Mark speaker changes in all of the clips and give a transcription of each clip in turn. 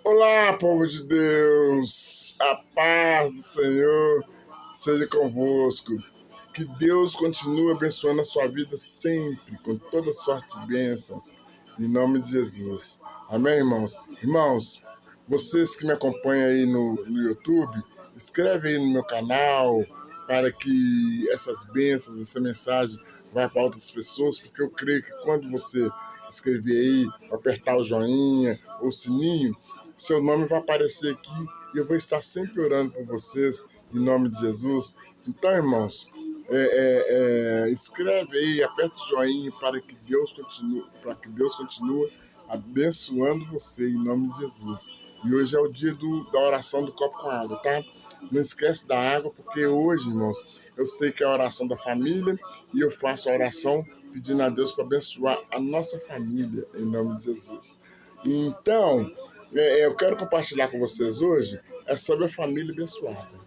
Speaker 1: Olá, povo de Deus, a paz do Senhor seja convosco. Que Deus continue abençoando a sua vida sempre, com toda sorte de bênçãos, em nome de Jesus. Amém, irmãos? Irmãos, vocês que me acompanham aí no YouTube, inscreve aí no meu canal para que essas bênçãos, essa mensagem vá para outras pessoas, porque eu creio que quando você escrever aí, apertar o joinha ou o sininho, seu nome vai aparecer aqui e eu vou estar sempre orando por vocês, em nome de Jesus. Então, irmãos, escreve aí, aperta o joinha para que Deus continue abençoando você, em nome de Jesus. E hoje é o dia da oração do copo com água, tá? Não esquece da água, porque hoje, irmãos, eu sei que é a oração da família e eu faço a oração pedindo a Deus para abençoar a nossa família, em nome de Jesus. Então, eu quero compartilhar com vocês hoje sobre a família abençoada.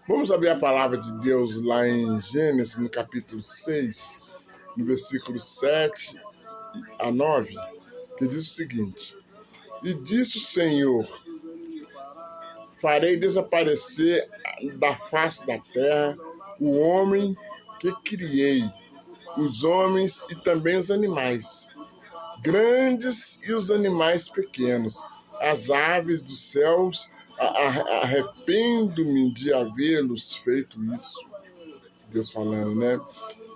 Speaker 1: Vamos abrir a palavra de Deus lá em Gênesis, no capítulo 6, no versículo 7 a 9, que diz o seguinte: E disse o Senhor: farei desaparecer da face da terra o homem que criei, os homens e também os animais, grandes e os animais pequenos, as aves dos céus. Arrependo-me de havê-los feito isso. Deus falando, né?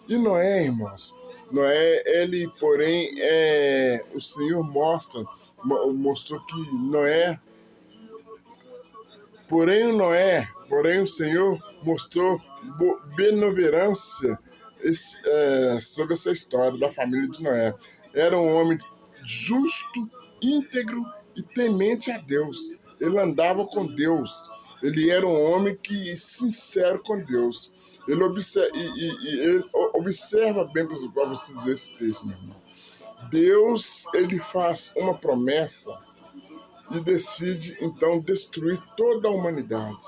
Speaker 1: E Noé, irmãos, Noé, ele, porém, o Senhor mostrou que Noé, porém o Senhor mostrou benevolência sobre essa história da família de Noé. Era um homem justo, íntegro e temente a Deus. Ele andava com Deus. Ele era um homem sincero com Deus. Ele observa bem para vocês verem esse texto, meu irmão. Deus, ele faz uma promessa e decide, então, destruir toda a humanidade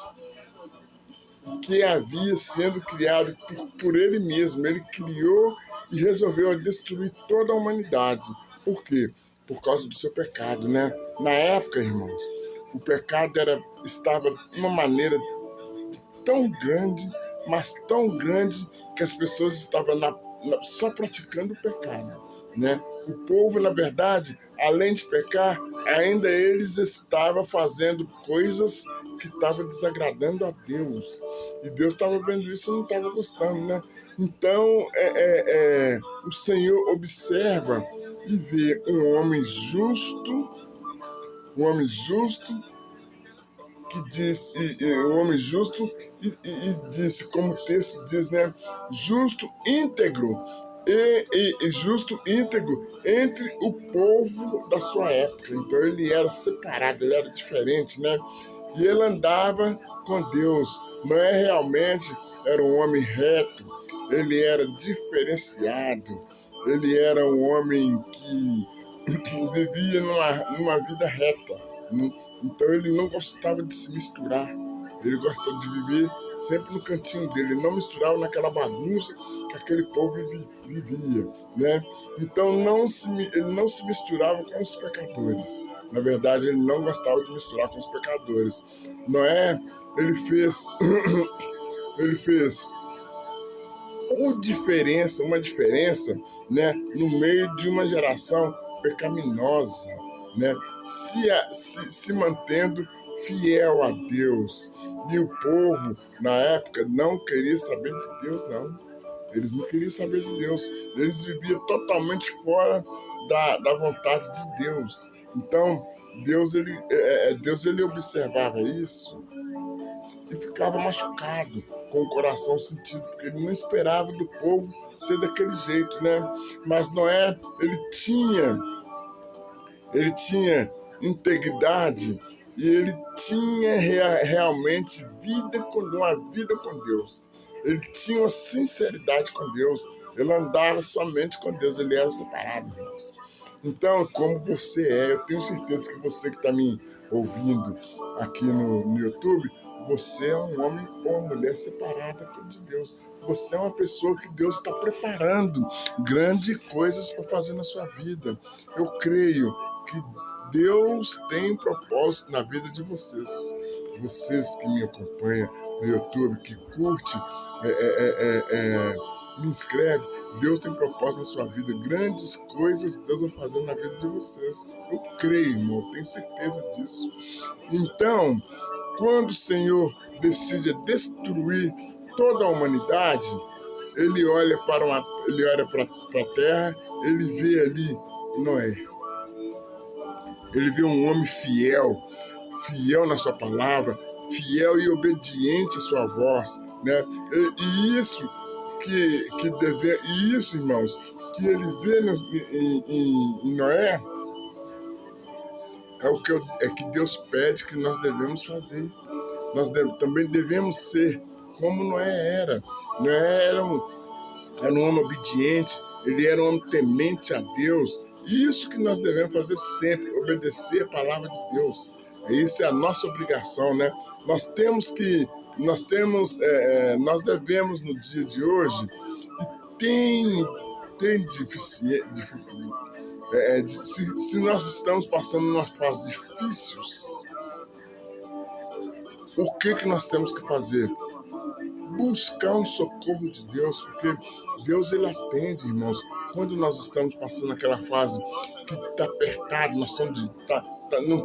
Speaker 1: que havia sendo criado por ele mesmo. Ele criou e resolveu destruir toda a humanidade. Por quê? Por causa do seu pecado, né? Na época, irmãos, o pecado estava de uma maneira tão grande, mas tão grande, que as pessoas estavam só praticando o pecado, né? O povo, na verdade, além de pecar, ainda eles estavam fazendo coisas que estavam desagradando a Deus. E Deus estava vendo isso e não estava gostando, né? Então, o Senhor observa e vê um homem justo que diz, o homem justo, e disse, como o texto diz, né? Justo, íntegro, e justo, íntegro entre o povo da sua época. Então ele era separado, ele era diferente, né? E ele andava com Deus. Noé realmente era um homem reto, ele era diferenciado, ele era um homem que vivia numa vida reta. Então ele não gostava de se misturar, ele gostava de viver sempre no cantinho dele, ele não misturava naquela bagunça que aquele povo vivia, né? Então ele não se misturava com os pecadores. Na verdade, ele não gostava de misturar com os pecadores. Noé, ele fez uma diferença, né, no meio de uma geração pecaminosa, né, se mantendo fiel a Deus. E o povo, na época, não queria saber de Deus, não. Eles não queriam saber de Deus. Eles viviam totalmente fora da vontade de Deus. Então, Deus ele observava isso e ficava machucado, com o coração sentido, porque ele não esperava do povo ser daquele jeito, né? Mas Noé, ele integridade e ele tinha realmente uma vida com Deus. Ele tinha uma sinceridade com Deus. Ele andava somente com Deus. Ele era separado, irmãos. Então, como você eu tenho certeza que você que está me ouvindo aqui no YouTube, você é um homem ou uma mulher separada de Deus. Você é uma pessoa que Deus está preparando grandes coisas para fazer na sua vida. Eu creio que Deus tem propósito na vida de vocês. Vocês que me acompanham no YouTube, que curte, me inscreve. Deus tem propósito na sua vida. Grandes coisas Deus vai fazer na vida de vocês. Eu creio, irmão, tenho certeza disso. Então, quando o Senhor decide destruir toda a humanidade, ele olha para a terra, ele vê ali Noé. Ele vê um homem fiel na sua palavra, fiel e obediente à sua voz, né? E isso irmãos, que ele vê em Noé é que Deus pede que nós devemos fazer. Nós também devemos ser como Noé era. Noé era um homem obediente, ele era um homem temente a Deus. Isso que nós devemos fazer sempre, obedecer a palavra de Deus. Isso é a nossa obrigação, né? Nós devemos no dia de hoje, e tem deficiência, se nós estamos passando uma fase difícil, o que nós temos que fazer? Buscar um socorro de Deus, porque Deus ele atende, irmãos. Quando nós estamos passando aquela fase que está apertado, nós não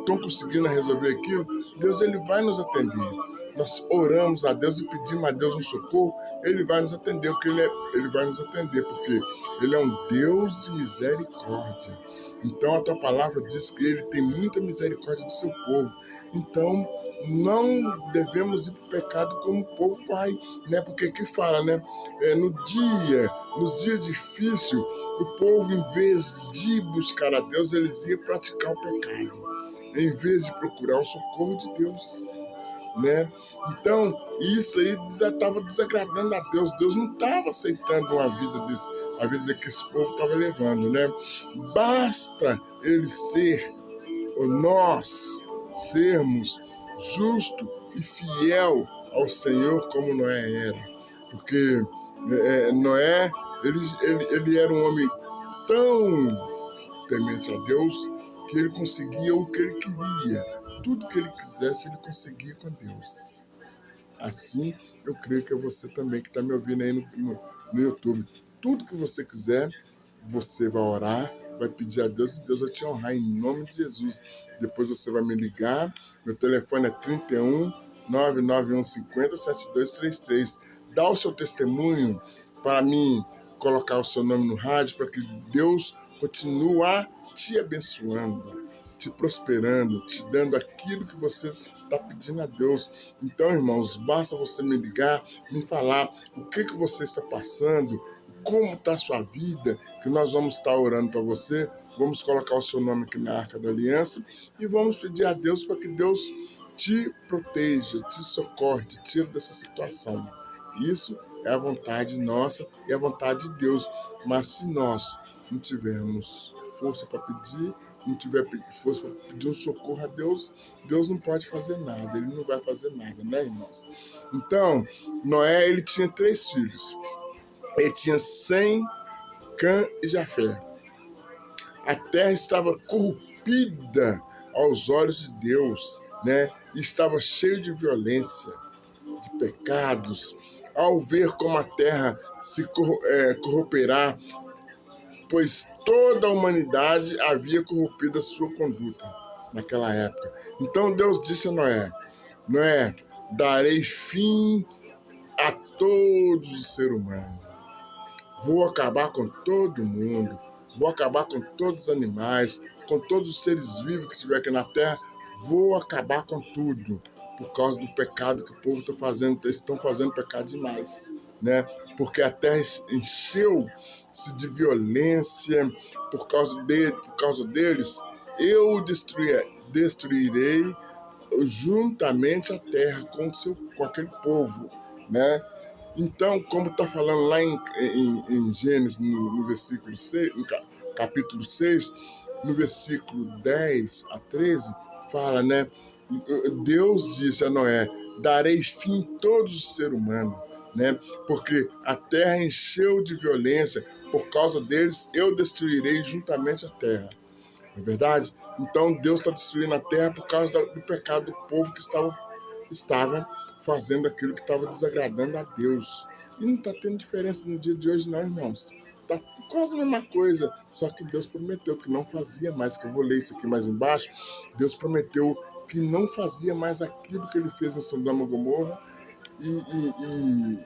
Speaker 1: estamos conseguindo resolver aquilo, Deus ele vai nos atender. Nós oramos a Deus e pedimos a Deus um socorro, ele vai nos atender, ele vai nos atender, porque ele é um Deus de misericórdia. Então a tua palavra diz que ele tem muita misericórdia do seu povo. Então não devemos ir para o pecado como o povo vai, né? Porque aqui fala, né? Nos dias difíceis, o povo, em vez de buscar a Deus, eles iam praticar o pecado, em vez de procurar o socorro de Deus, né? Então, isso aí estava desagradando a Deus. Deus não estava aceitando a vida que esse povo estava levando, né? Basta ele nós sermos justo e fiel ao Senhor como Noé era. Porque Noé, ele era um homem tão temente a Deus que ele conseguia o que ele queria. Tudo que ele quisesse, ele conseguia com Deus. Assim, eu creio que é você também que está me ouvindo aí no YouTube. Tudo que você quiser, você vai orar, vai pedir a Deus e Deus vai te honrar em nome de Jesus. Depois você vai me ligar. Meu telefone é 31 991 50 7233. Dá o seu testemunho para mim colocar o seu nome no rádio, para que Deus continue te abençoando, te prosperando, te dando aquilo que você está pedindo a Deus. Então, irmãos, basta você me ligar, me falar o que você está passando, como está a sua vida, que nós vamos estar orando para você, vamos colocar o seu nome aqui na Arca da Aliança e vamos pedir a Deus para que Deus te proteja, te socorre, te tire dessa situação. Isso é a vontade nossa e a vontade de Deus. Mas se nós não tivermos força para pedir, não tiver força para pedir um socorro a Deus, Deus não pode fazer nada, ele não vai fazer nada, né, irmãos? Então, Noé, ele tinha 3 filhos. Ele tinha Sem, Cã e Jafé. A terra estava corrompida aos olhos de Deus, né? E estava cheia de violência, de pecados. Ao ver como a terra se corromperá, pois toda a humanidade havia corrompido a sua conduta naquela época. Então Deus disse a Noé: Noé, darei fim a todos os seres humanos. Vou acabar com todo mundo. Vou acabar com todos os animais, com todos os seres vivos que estiver aqui na terra. Vou acabar com tudo, por causa do pecado que o povo está fazendo. Eles estão fazendo pecado demais, né? Porque a terra encheu-se de violência por causa deles. Eu destruirei juntamente a terra com aquele povo, né? Então, como está falando lá em Gênesis, no versículo 6, no capítulo 6, no versículo 10 a 13, fala, né? Deus disse a Noé: darei fim a todos os seres humanos, né? Porque a terra encheu de violência, por causa deles eu destruirei juntamente a terra. Não é verdade? Então Deus está destruindo a terra por causa do pecado do povo que estava fazendo aquilo que estava desagradando a Deus. E não está tendo diferença no dia de hoje não, irmãos. Está quase a mesma coisa, só que Deus prometeu que não fazia mais, que eu vou ler isso aqui mais embaixo, Deus prometeu que não fazia mais aquilo que ele fez em Sodoma e Gomorra e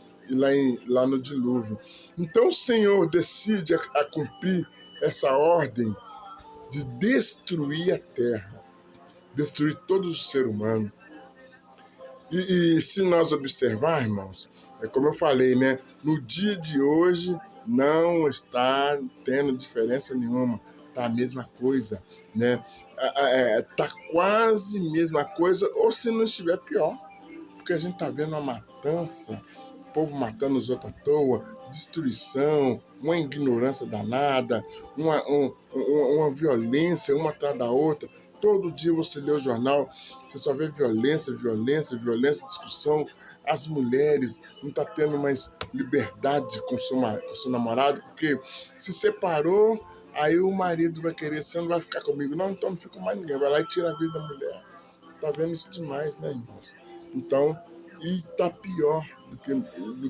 Speaker 1: lá no dilúvio. Então o Senhor decide a cumprir essa ordem de destruir a terra, destruir todo o ser humano. E se nós observar, irmãos, é como eu falei, né? No dia de hoje não está tendo diferença nenhuma, tá a mesma coisa, né? Tá quase a mesma coisa, ou se não estiver pior, porque a gente tá vendo uma matança, o povo matando os outros à toa, destruição, uma ignorância danada, uma violência uma atrás da outra. Todo dia você lê o jornal, você só vê violência, discussão. As mulheres não estão tendo mais liberdade com seu namorado, porque se separou, aí o marido vai querer, você não vai ficar comigo, não, então não fica mais ninguém, vai lá e tira a vida da mulher. Tá vendo isso demais, né, irmãos? Então, e tá pior do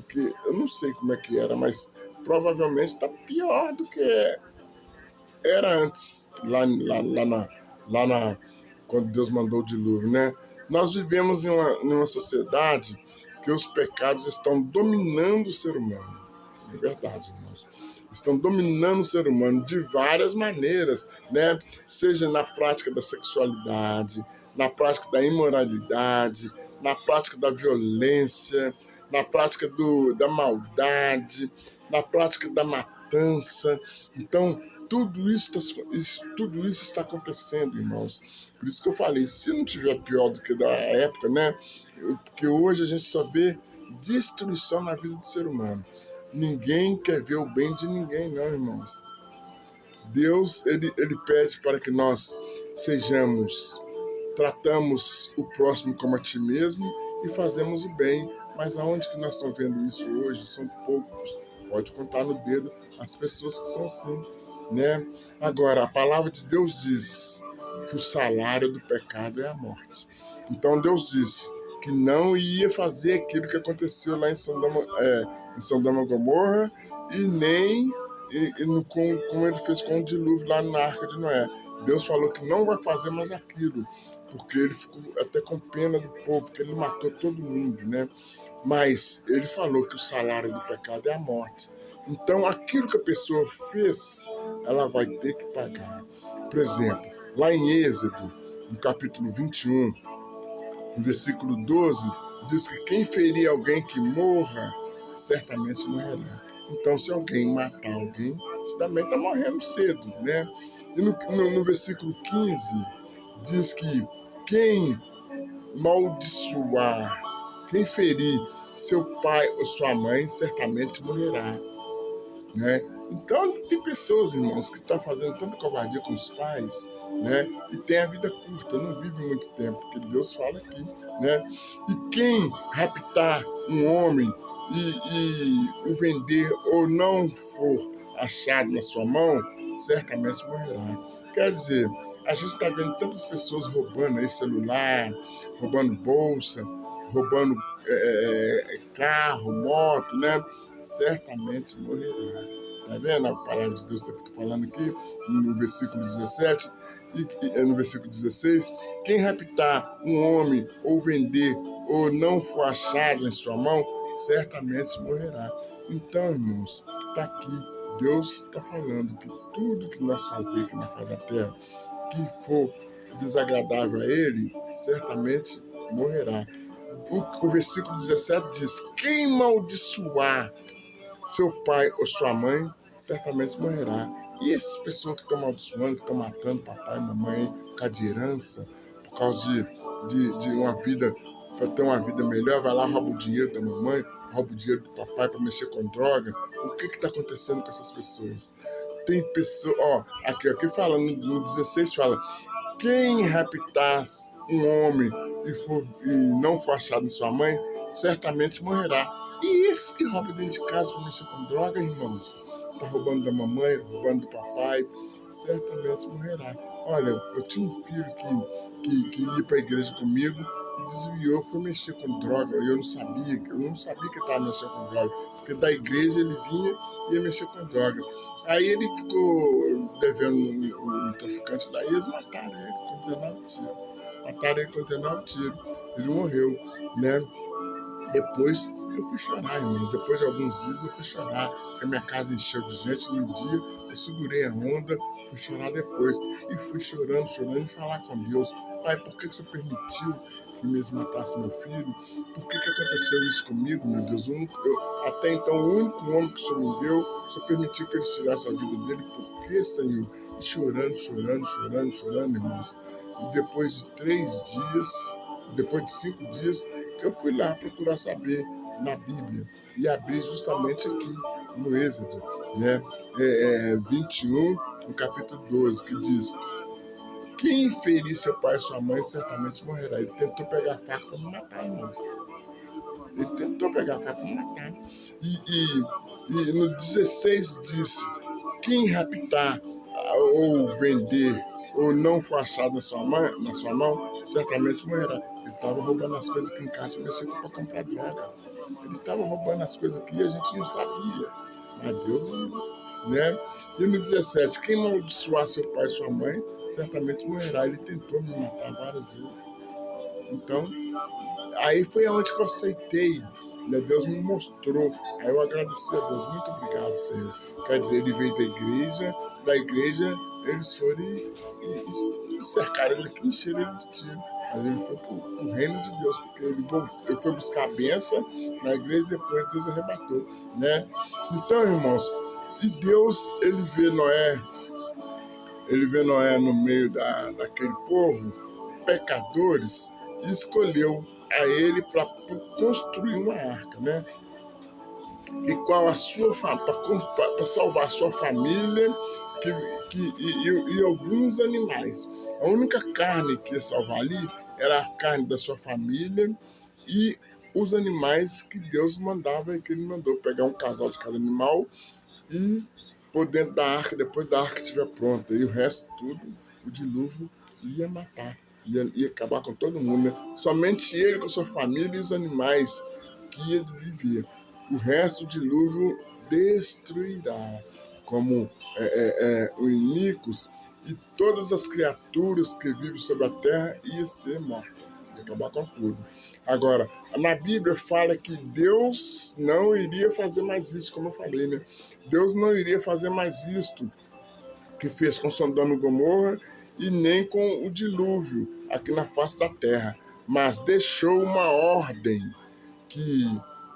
Speaker 1: que. Eu não sei como é que era, mas provavelmente tá pior do que era antes, quando Deus mandou o dilúvio, né? Nós vivemos em uma sociedade que os pecados estão dominando o ser humano. É verdade, irmãos. Estão dominando o ser humano de várias maneiras, né? Seja na prática da sexualidade, na prática da imoralidade, na prática da violência, na prática da maldade, na prática da matança. Então, tudo isso está acontecendo, irmãos. Por isso que eu falei, se não tiver pior do que da época, né? Porque hoje a gente só vê destruição na vida do ser humano. Ninguém quer ver o bem de ninguém, não, irmãos. Deus, ele pede para que nós tratamos o próximo como a ti mesmo e fazemos o bem. Mas aonde que nós estamos vendo isso hoje? São poucos. Pode contar no dedo as pessoas que são assim, né? Agora, a palavra de Deus diz que o salário do pecado é a morte. Então Deus disse que não ia fazer aquilo que aconteceu lá em Sodoma e Gomorra e nem como ele fez com o dilúvio lá na Arca de Noé. Deus falou que não vai fazer mais aquilo, porque ele ficou até com pena do povo, porque ele matou todo mundo, né? Mas ele falou que o salário do pecado é a morte. Então, aquilo que a pessoa fez, ela vai ter que pagar. Por exemplo, lá em Êxodo, no capítulo 21, no versículo 12, diz que quem ferir alguém que morra, certamente morrerá. Então, se alguém matar alguém, também está morrendo cedo, né? E no versículo 15, diz que quem maldiçoar, quem ferir seu pai ou sua mãe, certamente morrerá, né? Então, tem pessoas, irmãos, que estão fazendo tanta covardia com os pais, né? E tem a vida curta, não vive muito tempo, porque Deus fala aqui, né? E quem raptar um homem e o vender ou não for achado na sua mão, certamente morrerá. Quer dizer, a gente está vendo tantas pessoas roubando aí celular, roubando bolsa, roubando carro, moto, né? Certamente morrerá. Tá vendo a palavra de Deus que eu estou falando aqui, no versículo 17 e no versículo 16? Quem raptar um homem ou vender ou não for achado em sua mão, certamente morrerá. Então, irmãos, está aqui. Deus está falando que tudo que nós fazemos aqui na face da terra, que for desagradável a Ele, certamente morrerá. O versículo 17 diz: quem maldiçoar seu pai ou sua mãe, certamente morrerá. E essas pessoas que estão amaldiçoando, que estão matando papai e mamãe por causa de herança, por causa de uma vida, para ter uma vida melhor, vai lá, rouba o dinheiro da mamãe, rouba o dinheiro do papai para mexer com droga. O que está acontecendo com essas pessoas? Tem pessoas, aqui fala, no 16 fala, quem raptar um homem e não for achado em sua mãe, certamente morrerá. E esse que rouba dentro de casa para mexer com droga, irmãos? está roubando da mamãe, roubando do papai, certamente morrerá. Olha, eu tinha um filho que ia para a igreja comigo e desviou, foi mexer com droga. Eu não sabia que estava mexendo com droga, porque da igreja ele vinha e ia mexer com droga. Aí ele ficou devendo um traficante da eles mataram ele com 19 tiros. Mataram ele com 19 tiros. Ele morreu, né? Depois eu fui chorar, irmão. Depois de alguns dias eu fui chorar, porque a minha casa encheu de gente. No dia eu segurei a onda, fui chorar depois. E fui chorando e falar com Deus. Pai, por que o Senhor permitiu que mesmo matasse meu filho? Por que aconteceu isso comigo, meu Deus? Até então, o único homem que o Senhor me deu, o Senhor permitiu que ele tirasse a vida dele. Por que, Senhor? E chorando, irmãos. E depois de 3 dias, depois de 5 dias, eu fui lá procurar saber na Bíblia e abri justamente aqui no Êxodo, né? 21, no capítulo 12, que diz: quem ferir seu pai e sua mãe certamente morrerá. Ele tentou pegar a faca para me matar, irmãos. Ele tentou pegar a faca para me matar. E no 16 diz: quem raptar ou vender ou não for achado na sua mão, certamente morrerá. Ele estava roubando as coisas aqui em casa para comprar droga. Ele estava roubando as coisas aqui e a gente não sabia. Mas Deus, né? E no 17, quem amaldiçoar seu pai e sua mãe, certamente morrerá. Ele tentou me matar várias vezes. Então, aí foi aonde que eu aceitei, né? Deus me mostrou. Aí eu agradeci a Deus. Muito obrigado, Senhor. Quer dizer, ele veio da igreja eles foram e cercaram ele aqui, encheram ele de tiro. Mas ele foi para o reino de Deus, porque ele foi buscar a bênção na igreja e depois Deus arrebatou, né? Então, irmãos, e Deus, ele vê Noé no meio daquele povo, pecadores, e escolheu a ele para construir uma arca, né? E qual a sua para salvar a sua família e alguns animais. A única carne que ia salvar ali era a carne da sua família e os animais que Deus mandava e que ele mandou pegar um casal de cada animal e pôr dentro da arca, depois da arca estiver pronta. E o resto tudo, o dilúvio ia matar, ia acabar com todo mundo, né? Somente ele com sua família e os animais que ia viver. O resto do dilúvio destruirá, como o iníquos, e todas as criaturas que vivem sobre a terra iam ser mortas, ia acabar com tudo. Agora, na Bíblia fala que Deus não iria fazer mais isso, como eu falei, né? Deus não iria fazer mais isto que fez com Sodoma e Gomorra e nem com o dilúvio aqui na face da terra, mas deixou uma ordem que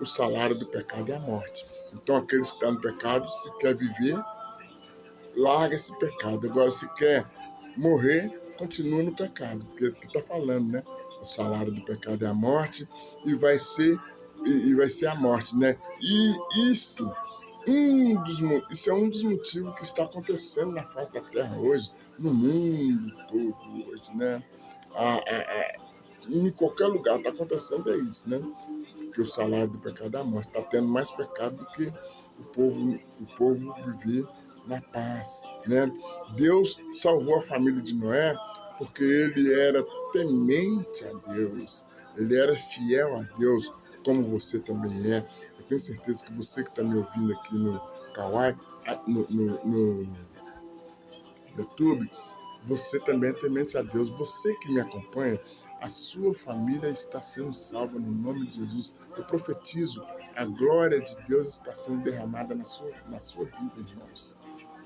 Speaker 1: o salário do pecado é a morte. Então, aqueles que estão no pecado, se quer viver, larga esse pecado. Agora, se quer morrer, continua no pecado, porque aqui está falando, né? O salário do pecado é a morte e vai ser a morte, né? E isso é um dos motivos que está acontecendo na face da terra hoje, no mundo todo hoje, né? Em qualquer lugar está acontecendo isso, né? Que o salário do pecado é a morte. Está tendo mais pecado do que o povo viver na paz, né? Deus salvou a família de Noé porque ele era temente a Deus, ele era fiel a Deus, como você também é. Eu tenho certeza que você que está me ouvindo aqui no Kawai, no YouTube, você também é temente a Deus. Você que me acompanha, a sua família está sendo salva no nome de Jesus. Eu profetizo, a glória de Deus está sendo derramada na sua vida, irmãos.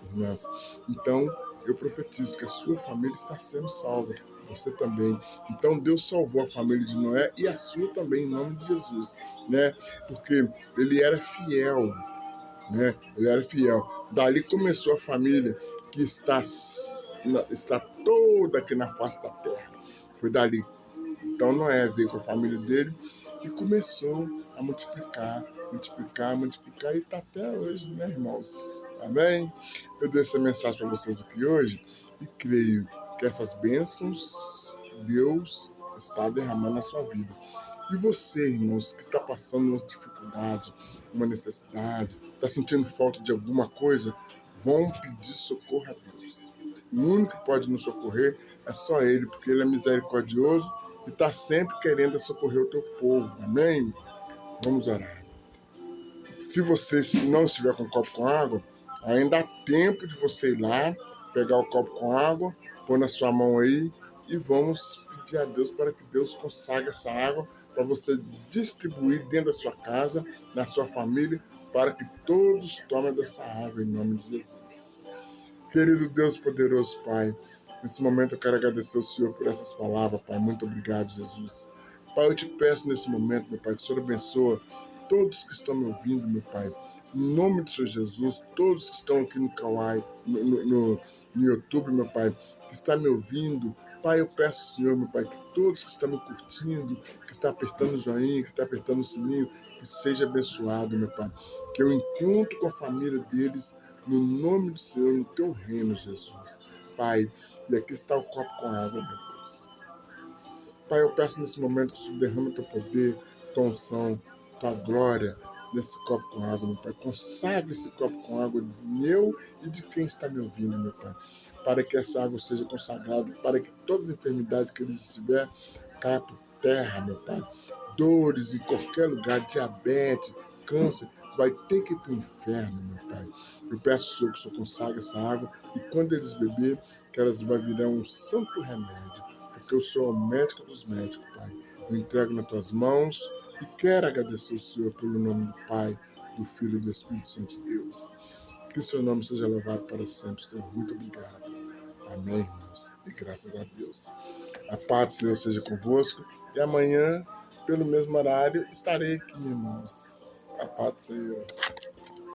Speaker 1: Irmãs. Então, eu profetizo que a sua família está sendo salva. Você também. Então, Deus salvou a família de Noé e a sua também, em nome de Jesus, né? Porque ele era fiel, né? Ele era fiel. Dali começou a família que está toda aqui na face da terra. Foi dali. Então Noé veio com a família dele e começou a multiplicar e está até hoje, né, irmãos? Amém? Eu dei essa mensagem para vocês aqui hoje e creio que essas bênçãos Deus está derramando na sua vida. E você, irmãos, que está passando uma dificuldade, uma necessidade, está sentindo falta de alguma coisa, vão pedir socorro a Deus. O único que pode nos socorrer é só Ele, porque Ele é misericordioso e está sempre querendo socorrer o teu povo. Amém? Vamos orar. Se você não estiver com um copo com água, ainda há tempo de você ir lá, pegar o copo com água, pôr na sua mão aí e vamos pedir a Deus para que Deus consagre essa água para você distribuir dentro da sua casa, na sua família, para que todos tomem dessa água em nome de Jesus. Querido Deus poderoso, Pai, nesse momento eu quero agradecer ao Senhor por essas palavras, Pai. Muito obrigado, Jesus. Pai, eu te peço nesse momento, meu Pai, que o Senhor abençoe todos que estão me ouvindo, meu Pai. Em nome do Senhor Jesus, todos que estão aqui no Kawai, no YouTube, meu Pai, que está me ouvindo, Pai, eu peço ao Senhor, meu Pai, que todos que estão me curtindo, que está apertando o joinha, que está apertando o sininho, que seja abençoado, meu Pai. Que eu encontro com a família deles, no nome do Senhor, no teu reino, Jesus. Pai, e aqui está o copo com água, meu Deus. Pai, eu peço nesse momento que o Senhor derrame teu poder, tua unção, tua glória nesse copo com água, meu Pai. Consagre esse copo com água meu e de quem está me ouvindo, meu Pai. Para que essa água seja consagrada, para que todas as enfermidades que eles estiver caia por terra, meu Pai. Dores em qualquer lugar, diabetes, câncer, vai ter que ir para o inferno, meu Pai. Eu peço ao Senhor que o Senhor consagre essa água e quando eles beber, que elas vai virar um santo remédio, porque eu sou o médico dos médicos, Pai. Eu entrego nas tuas mãos e quero agradecer ao Senhor pelo nome do Pai, do Filho e do Espírito Santo de Deus. Que o seu nome seja louvado para sempre, Senhor. Muito obrigado. Amém, irmãos. E graças a Deus. A paz do Senhor seja convosco. E amanhã, pelo mesmo horário, estarei aqui, irmãos. A paz do Senhor.